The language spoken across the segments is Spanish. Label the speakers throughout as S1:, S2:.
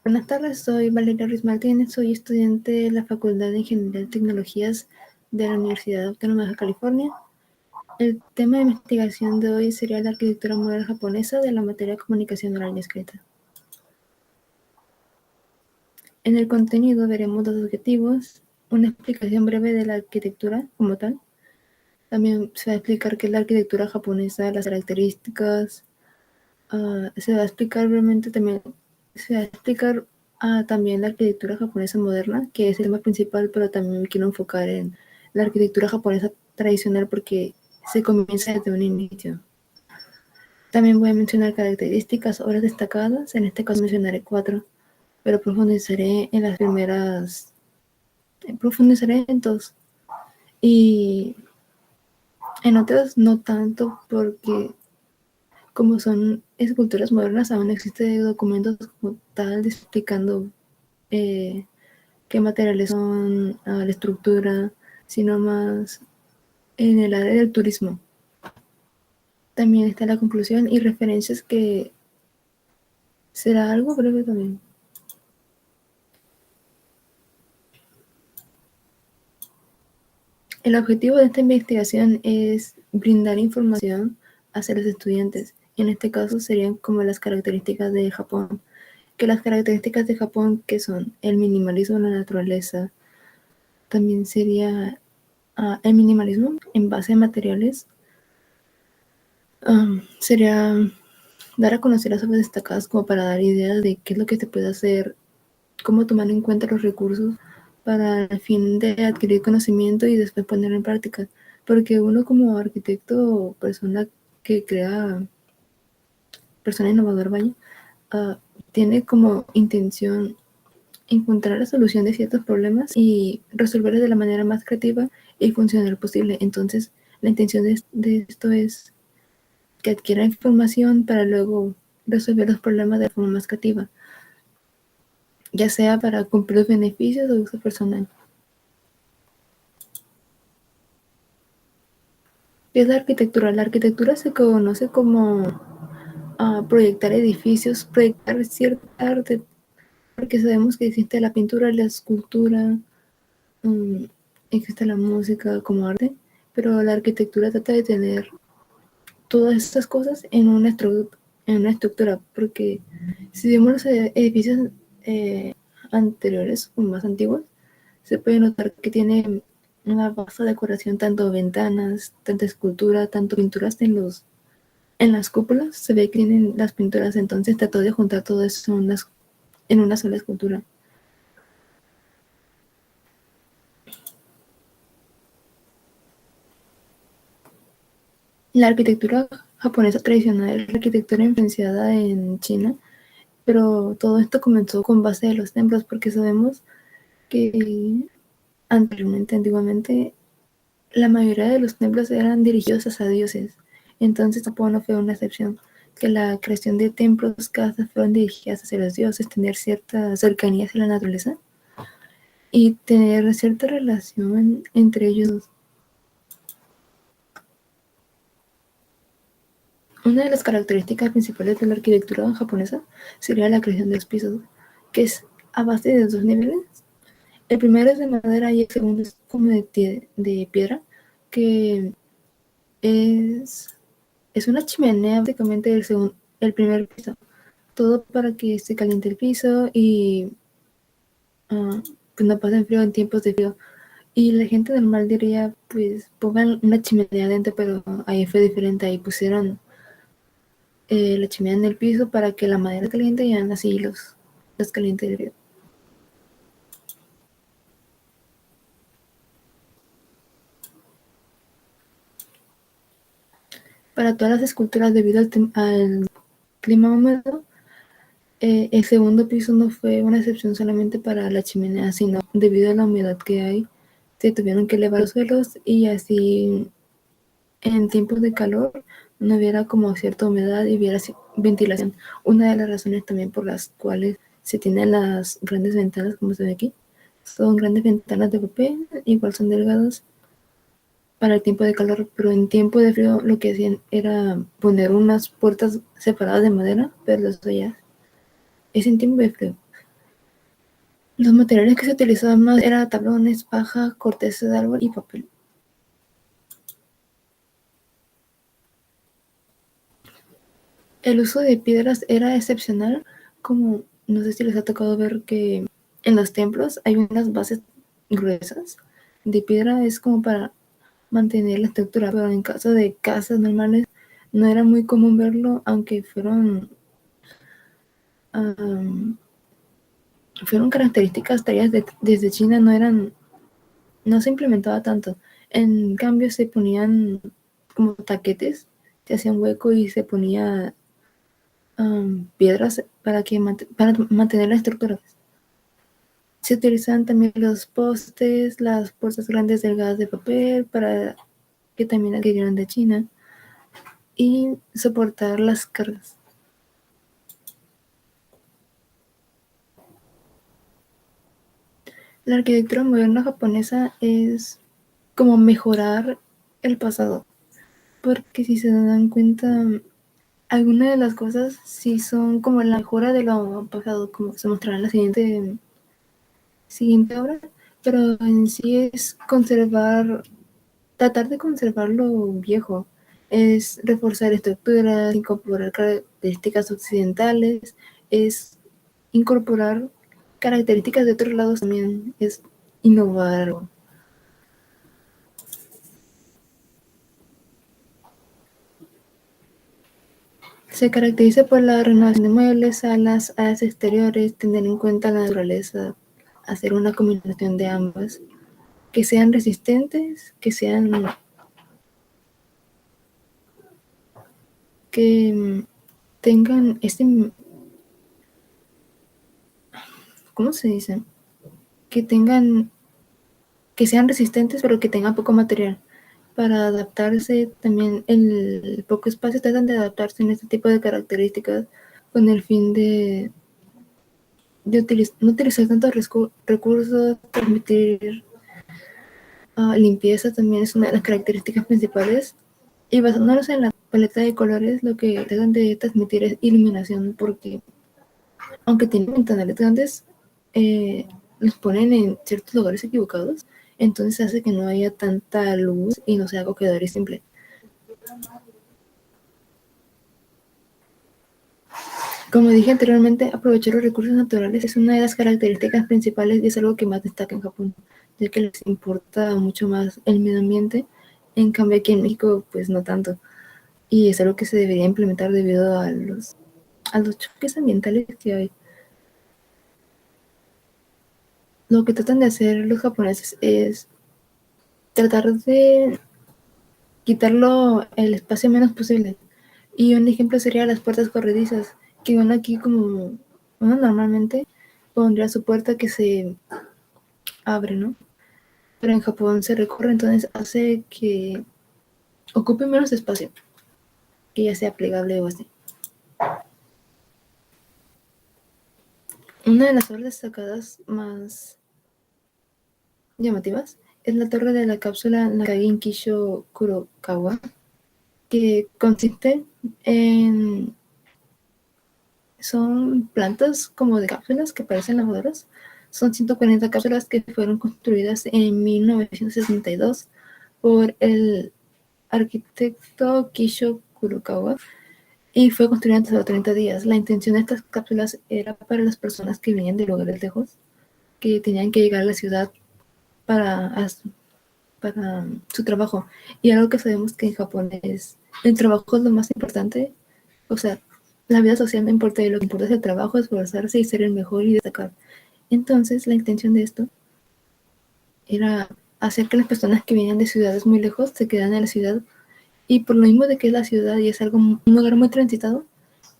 S1: Buenas tardes, soy Valeria Ruiz Martínez, soy estudiante de la Facultad de Ingeniería y Tecnologías de la Universidad Autónoma de California. El tema de investigación de hoy sería la arquitectura moderna japonesa de la materia de comunicación oral y escrita. En el contenido veremos dos objetivos, una explicación breve de la arquitectura como tal. También se va a explicar qué es la arquitectura japonesa, las características. Se va a explicar brevemente también, se va a explicar también la arquitectura japonesa moderna, que es el tema principal, pero también me quiero enfocar en la arquitectura japonesa tradicional porque se comienza desde un inicio. También voy a mencionar características, obras destacadas, en este caso mencionaré 4, pero profundizaré en las primeras, profundizaré en 2 y en otras no tanto porque como son esculturas modernas aún no existen documentos como tal explicando qué materiales son, la estructura, sino más en el área del turismo. También está la conclusión y referencias que será algo breve también. El objetivo de esta investigación es brindar información hacia los estudiantes. En este caso serían como las características de Japón. Que las características de Japón, que son el minimalismo en la naturaleza, también sería el minimalismo en base a materiales, sería dar a conocer las obras destacadas como para dar ideas de qué es lo que se puede hacer, cómo tomar en cuenta los recursos para el fin de adquirir conocimiento y después ponerlo en práctica. Porque uno como arquitecto o persona que crea, persona innovadora, vaya, uh, tiene como intención encontrar la solución de ciertos problemas y resolverlos de la manera más creativa y funcional posible. Entonces, la intención de esto es que adquiera información para luego resolver los problemas de forma más creativa, ya sea para cumplir los beneficios o uso personal. ¿Qué es la arquitectura? La arquitectura se conoce como proyectar edificios, proyectar cierta arte, porque sabemos que existe la pintura, la escultura, existe la música como arte, pero la arquitectura trata de tener todas estas cosas en una estructura, porque si vemos los edificios anteriores o más antiguos, se puede notar que tiene una vasta decoración, tanto ventanas, tanta escultura, tanto pinturas en las cúpulas, se ve que tienen las pinturas, entonces trató de juntar todo eso en una sola escultura. La arquitectura japonesa tradicional es la arquitectura influenciada en China, pero todo esto comenzó con base de los templos, porque sabemos que antiguamente, la mayoría de los templos eran dirigidos hacia dioses. Entonces Japón no fue una excepción, que la creación de templos, casas fueron dirigidas hacia los dioses, tener cierta cercanía hacia la naturaleza y tener cierta relación entre ellos. Una de las características principales de la arquitectura japonesa sería la creación de los pisos, que es a base de 2 niveles. El primero es de madera y el segundo es como de piedra, que es una chimenea básicamente el primer piso. Todo para que se caliente el piso y pues no pasen frío en tiempos de frío. Y la gente normal diría, pues pongan una chimenea adentro, pero ahí fue diferente. Ahí pusieron la chimenea en el piso para que la madera caliente y así los caliente el frío. Para todas las esculturas, debido al clima húmedo, el segundo piso no fue una excepción solamente para la chimenea, sino debido a la humedad que hay, se tuvieron que elevar los suelos y así en tiempos de calor no hubiera como cierta humedad y hubiera ventilación. Una de las razones también por las cuales se tienen las grandes ventanas, como se ve aquí, son grandes ventanas de papel, igual son delgadas para el tiempo de calor, pero en tiempo de frío lo que hacían era poner unas puertas separadas de madera, pero eso ya es en tiempo de frío. Los materiales que se utilizaban más eran tablones, paja, corteza de árbol y papel. El uso de piedras era excepcional, como no sé si les ha tocado ver que en los templos hay unas bases gruesas de piedra, es como para mantener la estructura, pero en caso de casas normales no era muy común verlo, aunque fueron características traídas desde China, no se implementaba tanto. En cambio se ponían como taquetes, se hacía un hueco y se ponía piedras para mantener la estructura. Se utilizan también los postes, las puertas grandes delgadas de papel, para que también adquirieron de China, y soportar las cargas. La arquitectura moderna japonesa es como mejorar el pasado, porque si se dan cuenta, algunas de las cosas sí son como la mejora de lo pasado, como se mostrará en la siguiente obra, pero en sí es tratar de conservar lo viejo, es reforzar estructuras, incorporar características occidentales, es incorporar características de otros lados también, es innovar. Se caracteriza por la renovación de muebles, salas, áreas exteriores, tener en cuenta la naturaleza, hacer una combinación de ambas, que sean resistentes, que tengan ¿cómo se dice? Que tengan, que sean resistentes, pero que tengan poco material. Para adaptarse, también el poco espacio tratan de adaptarse en este tipo de características con el fin de no utilizar tantos recursos, permitir limpieza también es una de las características principales. Y basándonos en la paleta de colores, lo que tratan de transmitir es iluminación, porque aunque tienen ventanales grandes, los ponen en ciertos lugares equivocados, entonces hace que no haya tanta luz y no sea acogedor y simple. Como dije anteriormente, aprovechar los recursos naturales es una de las características principales y es algo que más destaca en Japón, ya que les importa mucho más el medio ambiente. En cambio aquí en México pues no tanto, y es algo que se debería implementar debido a los choques ambientales que hay. Lo que tratan de hacer los japoneses es tratar de quitarlo el espacio menos posible. Y un ejemplo sería las puertas corredizas, que uno aquí como uno normalmente pondría su puerta que se abre, ¿no? Pero en Japón se recorre, entonces hace que ocupe menos espacio, que ya sea plegable o así. Una de las obras destacadas más llamativas es la torre de la cápsula Nakagin Kisho Kurokawa, que consiste en son plantas como de cápsulas que parecen lavadoras. Son 140 cápsulas que fueron construidas en 1962 por el arquitecto Kisho Kurokawa y fue construida en solo 30 días. La intención de estas cápsulas era para las personas que venían de lugares lejos, que tenían que llegar a la ciudad para, para su trabajo. Y algo que sabemos que en Japón es el trabajo es lo más importante, o sea, la vida social no importa, y lo que importa es el trabajo, esforzarse y ser el mejor y destacar. Entonces, la intención de esto era hacer que las personas que venían de ciudades muy lejos se quedaran en la ciudad, y por lo mismo de que es la ciudad y es un lugar muy transitado,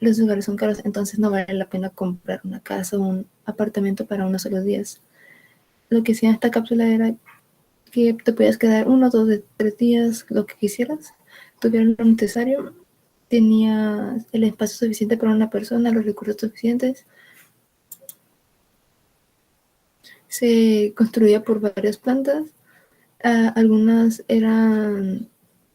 S1: los lugares son caros, entonces no vale la pena comprar una casa o un apartamento para unos solos días. Lo que hacía esta cápsula era que te podías quedar 1, 2, 3 días, lo que quisieras, tuvieran lo necesario, tenía el espacio suficiente para una persona, los recursos suficientes. Se construía por varias plantas, algunas eran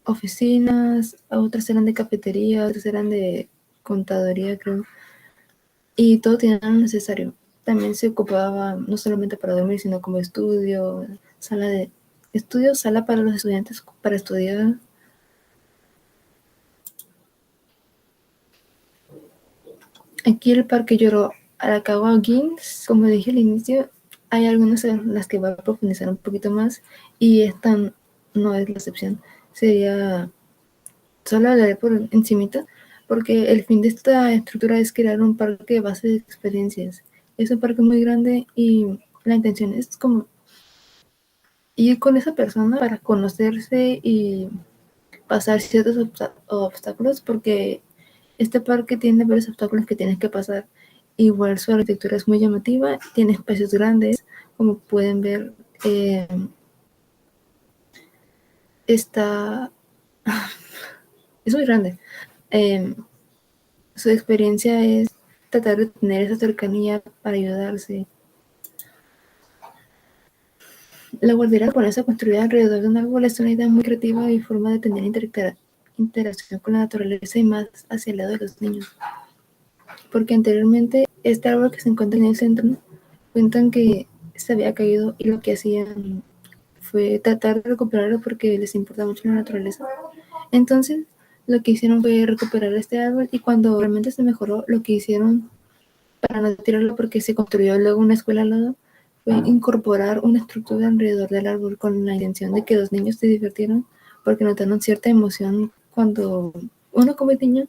S1: oficinas, otras eran de cafetería, otras eran de contaduría, creo, y todo tenía lo necesario. también se ocupaba no solamente para dormir, sino como sala para los estudiantes para estudiar. Aquí el parque lloró Arakawa Gins, como dije al inicio, hay algunas en las que va a profundizar un poquito más y esta no es la excepción. Sería, solo hablaré por encimita, porque el fin de esta estructura es crear un parque de base de experiencias. Es un parque muy grande y la intención es como ir con esa persona para conocerse y pasar ciertos obstáculos, porque este parque tiene varios obstáculos que tienes que pasar. Igual su arquitectura es muy llamativa, tiene espacios grandes, como pueden ver, está es muy grande. Eh, Su experiencia es tratar de tener esa cercanía para ayudarse. La guardería japonesa construida alrededor de un árbol es una idea muy creativa y forma de tener interacción con la naturaleza y más hacia el lado de los niños. Porque anteriormente este árbol que se encuentra en el centro, cuentan que se había caído y lo que hacían fue tratar de recuperarlo porque les importa mucho la naturaleza. Entonces, lo que hicieron fue recuperar este árbol y cuando realmente se mejoró, lo que hicieron para no tirarlo porque se construyó luego una escuela al lado, fue incorporar una estructura alrededor del árbol con la intención de que los niños se divirtieran porque notaron cierta emoción cuando uno como niño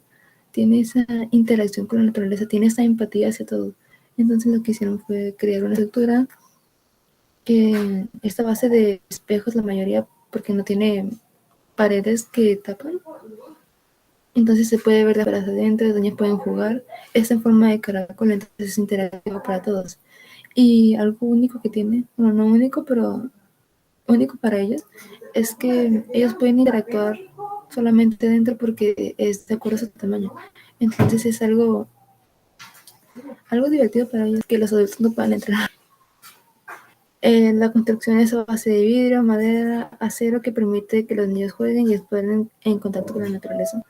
S1: tiene esa interacción con la naturaleza, tiene esa empatía hacia todo. Entonces lo que hicieron fue crear una estructura que esta base de espejos, la mayoría, porque no tiene paredes que tapan, entonces se puede ver de afuera hacia adentro, los niños pueden jugar, está en forma de caracol, entonces es interactivo para todos. Y algo único que tiene, bueno, no único, pero único para ellos, es que ellos pueden interactuar solamente dentro porque es de acuerdo a su tamaño. Entonces es algo divertido para ellos que los adultos no puedan entrar. La construcción es a base de vidrio, madera, acero que permite que los niños jueguen y estén en contacto con la naturaleza.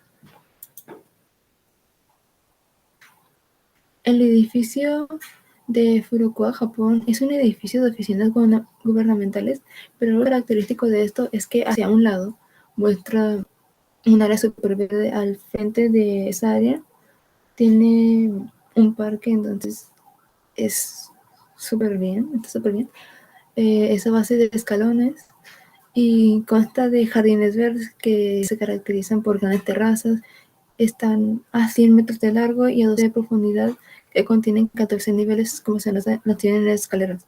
S1: El edificio de Furukawa, Japón, es un edificio de oficinas gubernamentales, pero lo característico de esto es que hacia un lado muestra un área súper verde al frente de esa área. Tiene un parque, entonces es súper bien, está súper bien. Es a base de escalones y consta de jardines verdes que se caracterizan por grandes terrazas. Están a 100 metros de largo y a 12 de profundidad, que contienen 14 niveles como se nos tienen las escaleras.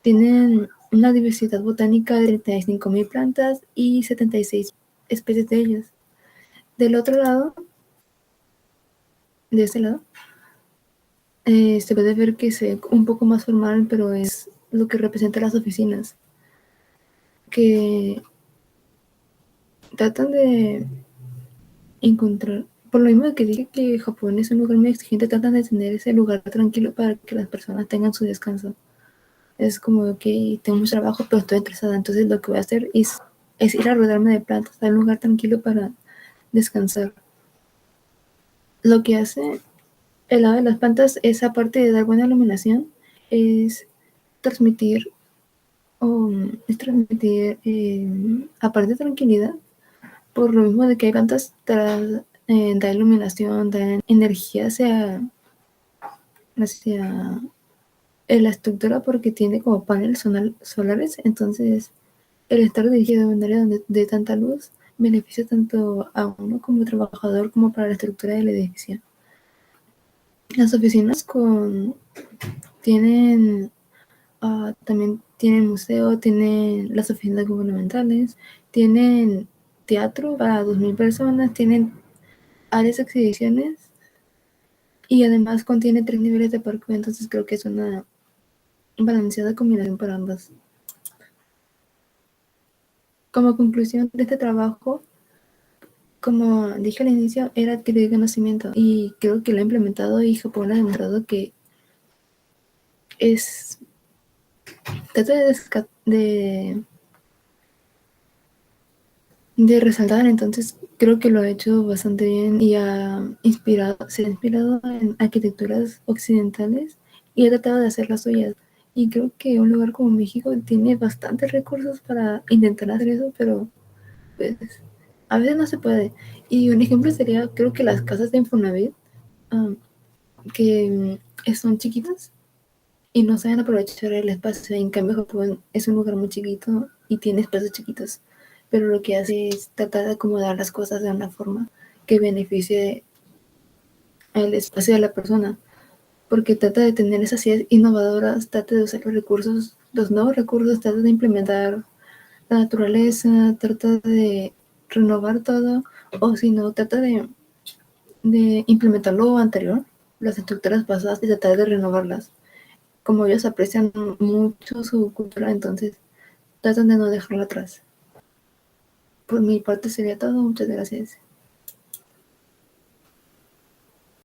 S1: Tienen una diversidad botánica de 35.000 plantas y 76 especies de ellas. Del otro lado, de este lado, se puede ver que se ve un poco más formal, pero es lo que representa las oficinas, que tratan de encontrar, por lo mismo que dije que Japón es un lugar muy exigente, tratan de tener ese lugar tranquilo para que las personas tengan su descanso. Es como que tengo mucho trabajo, pero estoy estresada, entonces lo que voy a hacer es ir a rodearme de plantas, a un lugar tranquilo para descansar. Lo que hace el lado de las plantas es, aparte de dar buena iluminación, es transmitir, aparte de tranquilidad, por lo mismo de que hay plantas, da iluminación, da energía hacia la estructura porque tiene como paneles solares, entonces el estar dirigido a un área donde de tanta luz beneficia tanto a uno como trabajador como para la estructura del edificio. Las oficinas tienen también tienen museo, tienen las oficinas gubernamentales, tienen teatro para 2.000 personas, tienen áreas de exhibiciones y además contiene 3 niveles de parque, entonces creo que es una balanceada combinación para ambas. Como conclusión de este trabajo, como dije al inicio, era adquirir conocimiento y creo que lo he implementado y Japón ha demostrado que es trata de resaltar, entonces creo que lo ha hecho bastante bien y se ha inspirado en arquitecturas occidentales y he tratado de hacer las suyas. Y creo que un lugar como México tiene bastantes recursos para intentar hacer eso, pero pues a veces no se puede. Y un ejemplo sería, creo que las casas de Infonavit, um, que son chiquitas y no saben aprovechar el espacio. En cambio, Japón es un lugar muy chiquito y tiene espacios chiquitos, pero lo que hace es tratar de acomodar las cosas de una forma que beneficie al espacio de la persona, porque trata de tener esas ideas innovadoras, trata de usar los recursos, los nuevos recursos, trata de implementar la naturaleza, trata de renovar todo, o si no, trata de implementar lo anterior, las estructuras pasadas y tratar de renovarlas. Como ellos aprecian mucho su cultura, entonces tratan de no dejarla atrás. Por mi parte sería todo, muchas gracias.